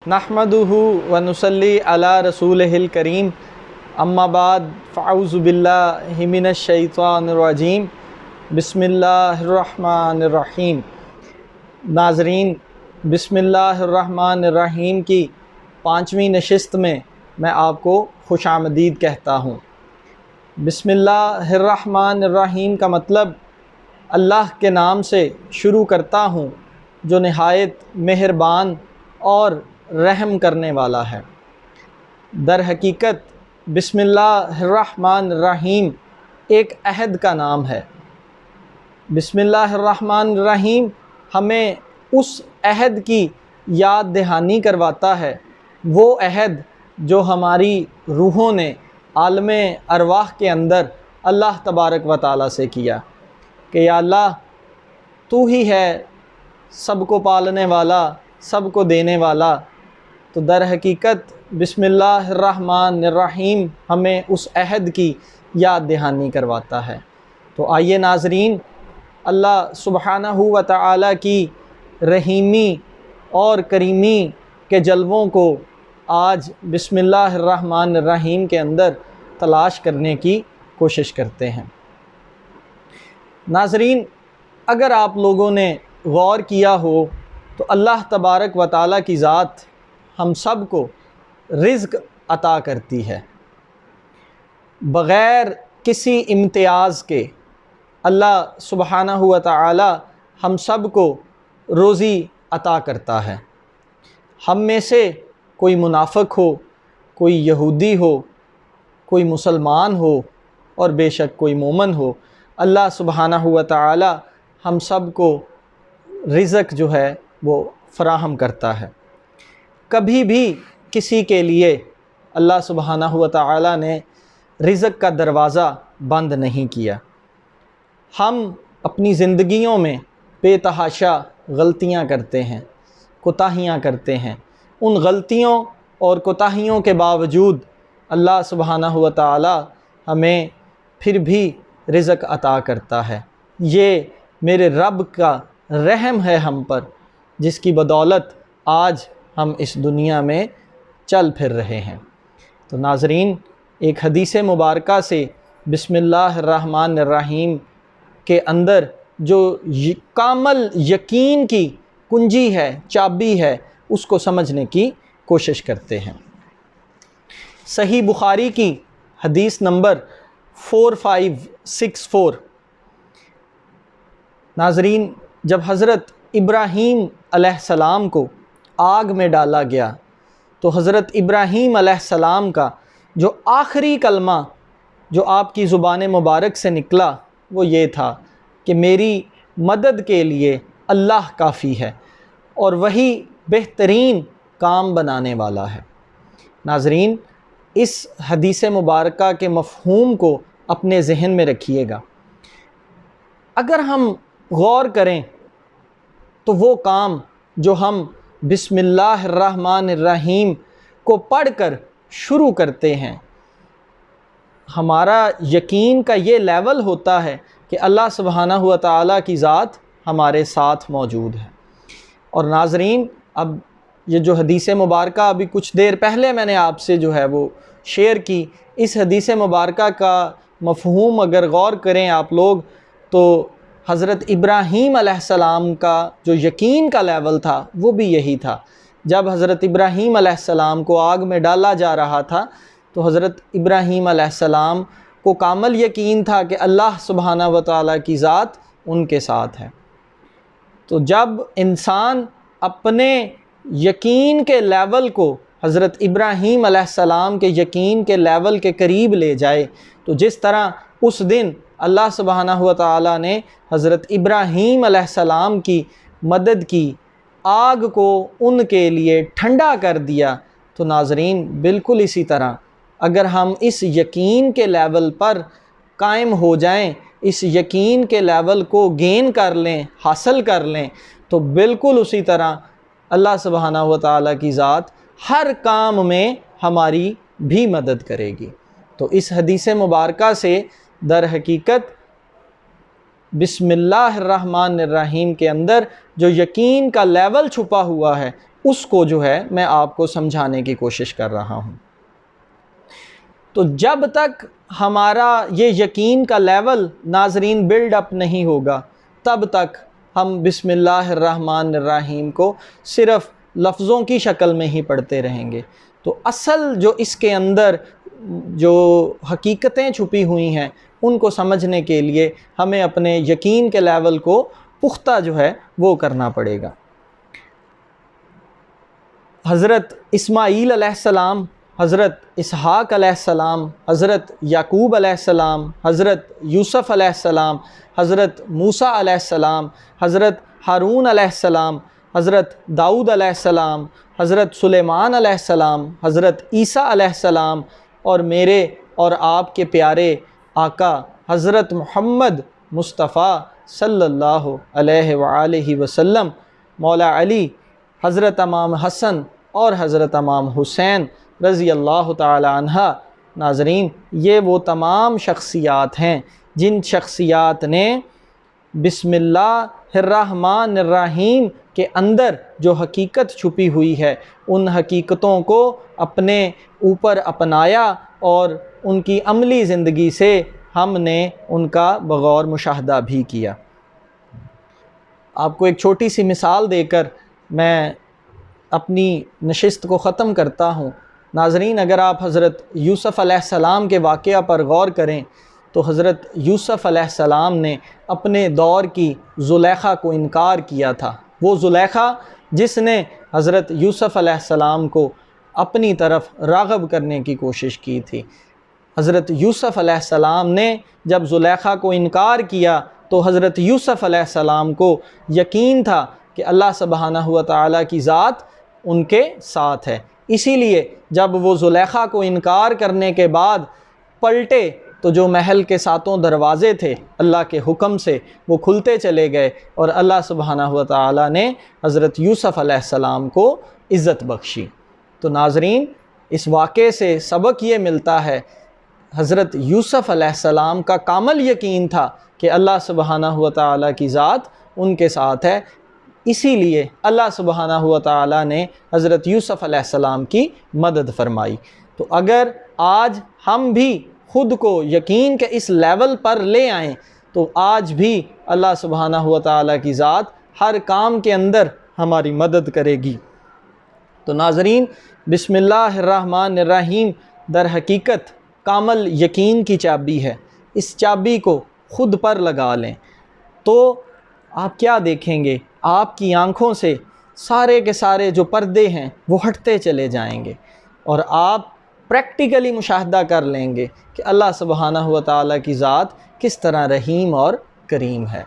नहमदुहु व नुसल्ली अला रसूलिहिल करीम अम्मा बाद फ़अऊज़ु बिल्लाहि मिनश शैतानिर रजीम बिस्मिल्लाहिर्रहमानिर्रहीम। नाज़रीन, बिस्मिल्लाहिर्रहमानिर्रहीम की 5वीं नशिस्त में मैं आपको खुशामदीद कहता हूँ। बिस्मिल्लाहिर्रहमानिर्रहीम का मतलब अल्लाह के नाम से शुरू करता हूँ जो नहायत मेहरबान और रहम करने वाला है। दर हकीकत बिस्मिल्लाहिर्रहमानिर्रहीम एक अहद का नाम है। बिस्मिल्लाहिर्रहमानिर्रहीम हमें उस अहद की याद दहानी करवाता है, वो अहद जो हमारी रूहों ने आलमे अरवाह के अंदर अल्लाह तबारक व तआला से किया कि या अल्लाह, तू ही है सबको पालने वाला, सबको देने वाला। तो दर हकीकत बिस्मिल्लाहिर्रहमानिर्रहीम हमें उस अहद की याद दहानी करवाता है। तो आइए नाज़रीन, अल्लाह सुब्हानहू व तआला की रहीमी और करीमी के जलवों को आज बिस्मिल्लाहिर्रहमानिर्रहीम के अंदर तलाश करने की कोशिश करते हैं। नाज़रीन, अगर आप लोगों ने गौर किया हो तो अल्लाह तबारक व तआला की ज़ात हम सब को रिज़्क़ अता करती है। बग़ैर किसी इम्तियाज़ के अल्लाह सुब्हानहू व तआला हम सब को रोज़ी अता करता है। हम में से कोई मुनाफ़िक हो, कोई यहूदी हो, कोई मुसलमान हो और बेशक कोई मोमन हो, अल्लाह सुब्हानहू व तआला हम सब को रिज़्क़ जो है वो फ़राहम करता है। कभी भी किसी के लिए अल्लाह सुब्हानहू व तआला ने रिज़्क़ का दरवाज़ा बंद नहीं किया। हम अपनी ज़िंदगियों में बेतहाशा गलतियाँ करते हैं, कोताहियाँ करते हैं। उन गलतियों और कोताहियों के बावजूद अल्लाह सुब्हानहू व तआला हमें फिर भी रिज़्क़ अता करता है। ये मेरे रब का रहम है हम पर, जिसकी बदौलत आज हम इस दुनिया में चल फिर रहे हैं। तो नाज़रीन, एक हदीस मुबारका से बिस्मिल्लाहिर्रहमानिर्रहीम के अंदर जो कामल यकीन की कुंजी है, चाबी है, उसको समझने की कोशिश करते हैं। सही बुखारी की हदीस नंबर 4564। नाज़रीन, जब हज़रत इब्राहीम अलैहिस्सलाम को आग में डाला गया तो हज़रत इब्राहीम अलैहिस्सलाम का जो आखिरी कलमा जो आपकी ज़ुबान मुबारक से निकला वो ये था कि मेरी मदद के लिए अल्लाह काफ़ी है और वही बेहतरीन काम बनाने वाला है। नाज़रीन, इस हदीस मुबारका के मफ़हूम को अपने ज़हन में रखिएगा। अगर हम गौर करें तो वो काम जो हम बिस्मिल्लाहिर्रहमानिर्रहीम को पढ़कर शुरू करते हैं, हमारा यकीन का ये लेवल होता है कि अल्लाह सुब्हानहू व तआला की ज़ात हमारे साथ मौजूद है। और नाज़रीन, अब ये जो हदीस मुबारका अभी कुछ देर पहले मैंने आपसे जो है वो शेयर की, इस हदीस मुबारका का मफ़हूम अगर गौर करें आप लोग तो हज़रत इब्राहीम अलैहिस्सलाम का जो यकीन का लेवल था वो भी यही था। जब हज़रत इब्राहीम अलैहिस्सलाम को आग में डाला जा रहा था तो हज़रत इब्राहीम अलैहिस्सलाम को कामल यकीन था कि अल्लाह सुब्हानहू व तआला की ज़ात उनके साथ है। तो जब इंसान अपने यकीन के लेवल को हज़रत इब्राहीम अलैहिस्सलाम के यकीन के लेवल के करीब ले जाए, तो जिस तरह उस दिन अल्लाह सुब्हानहू व तआला ने हज़रत इब्राहीम अलैहिस्सलाम की मदद की, आग को उनके लिए ठंडा कर दिया, तो नाज़रीन बिल्कुल इसी तरह अगर हम इस यकीन के लेवल पर कायम हो जाएं, इस यकीन के लेवल को गेन कर लें, हासिल कर लें, तो बिल्कुल उसी तरह अल्लाह सुब्हानहू व तआला की ज़ात हर काम में हमारी भी मदद करेगी। तो इस हदीस मुबारका से दर हकीकत बिस्मिल्लाहिर्रहमानिर्रहीम के अंदर जो यकीन का लेवल छुपा हुआ है, उसको जो है मैं आपको समझाने की कोशिश कर रहा हूँ। तो जब तक हमारा ये यकीन का लेवल नाज़रीन बिल्ड अप नहीं होगा, तब तक हम बिस्मिल्लाहिर्रहमानिर्रहीम को सिर्फ़ लफ्ज़ों की शक्ल में ही पढ़ते रहेंगे। तो असल जो इसके अंदर जो हकीकतें छुपी हुई हैं उनको समझने के लिए हमें अपने यकीन के लेवल को पुख्ता जो है वो करना पड़ेगा। हज़रत इस्माईल अलैहिस्सलाम, हज़रत इसहाक़ अलैहिस्सलाम, हज़रत याकूब अलैहिस्सलाम, हज़रत यूसुफ़ अलैहिस्सलाम, हज़रत मूसा अलैहिस्सलाम, हज़रत हारून अलैहिस्सलाम, हज़रत दाऊद अलैहिस्सलाम, हज़रत सुलेमान अलैहिस्सलाम, हज़रत ईसा अलैहिस्सलाम और मेरे और आपके प्यारे आका हज़रत मुहम्मद मुस्तफ़ा सल्लल्लाहु अलैहि वसल्लम, मौला अली, हज़रत इमाम हसन और हज़रत इमाम हुसैन रज़ी अल्लाह ताला अन्हा। नाज़रीन, ये वो तमाम शख्सियात हैं जिन शख्सियात ने बिस्मिल्लाहिर्रहमानिर्रहीम के अंदर जो हकीकत छुपी हुई है उन हकीकतों को अपने ऊपर अपनाया और उनकी अमली ज़िंदगी से हमने उनका बग़ौर मुशाहदा भी किया। आपको एक छोटी सी मिसाल देकर मैं अपनी नशिस्त को ख़त्म करता हूँ। नाज़रीन, अगर आप हज़रत यूसुफ़ अलैहिस्सलाम के वाक़या पर गौर करें तो हज़रत यूसुफ़ अलैहिस्सलाम ने अपने दौर की ज़ुलैखा को इनकार किया था। वो ज़ुलैखा जिसने हज़रत यूसुफ़ अलैहिस्सलाम को अपनी तरफ राग़ब करने की कोशिश की थी। हज़रत यूसुफ़ अलैहिस्सलाम ने जब ज़ुलैखा को इनकार किया तो हज़रत यूसुफ़ अलैहिस्सलाम को यकीन था कि अल्लाह सुब्हानहु व तआला की ज़ात उनके साथ है। इसीलिए जब वो ज़ुलैखा को इनकार करने के बाद पलटे तो जो महल के सातों दरवाज़े थे अल्लाह के हुक्म से वो खुलते चले गए और अल्लाह सुब्हानहु व तआला ने हज़रत यूसुफ़ अलैहिस्सलाम को इज़्ज़त बख्शी। तो नाज़रीन, इस वाक़े से सबक ये मिलता है, हज़रत यूसुफ़ अलैहिस्सलाम का कामल यकीन था कि अल्लाह सुब्हानहु व तआला की ज़ात उनके साथ है। इसीलिए अल्लाह सुब्हानहु व तआला ने हज़रत यूसुफ़ अलैहिस्सलाम की मदद फरमाई। तो अगर आज हम भी ख़ुद को यकीन के इस लेवल पर ले आएँ तो आज भी अल्लाह सुब्हानहु व तआला की ज़ात हर काम के अंदर हमारी मदद करेगी। तो नाज़रीन, बिस्मिल्लाहिर्रहमानिर्रहीम दर हकीकत कामल यकीन की चाबी है। इस चाबी को ख़ुद पर लगा लें तो आप क्या देखेंगे, आपकी आँखों से सारे के सारे जो पर्दे हैं वो हटते चले जाएंगे और आप प्रैक्टिकली मुशाहदा कर लेंगे कि अल्लाह सुब्हानहु व तआला की ज़ात किस तरह रहीम और करीम है।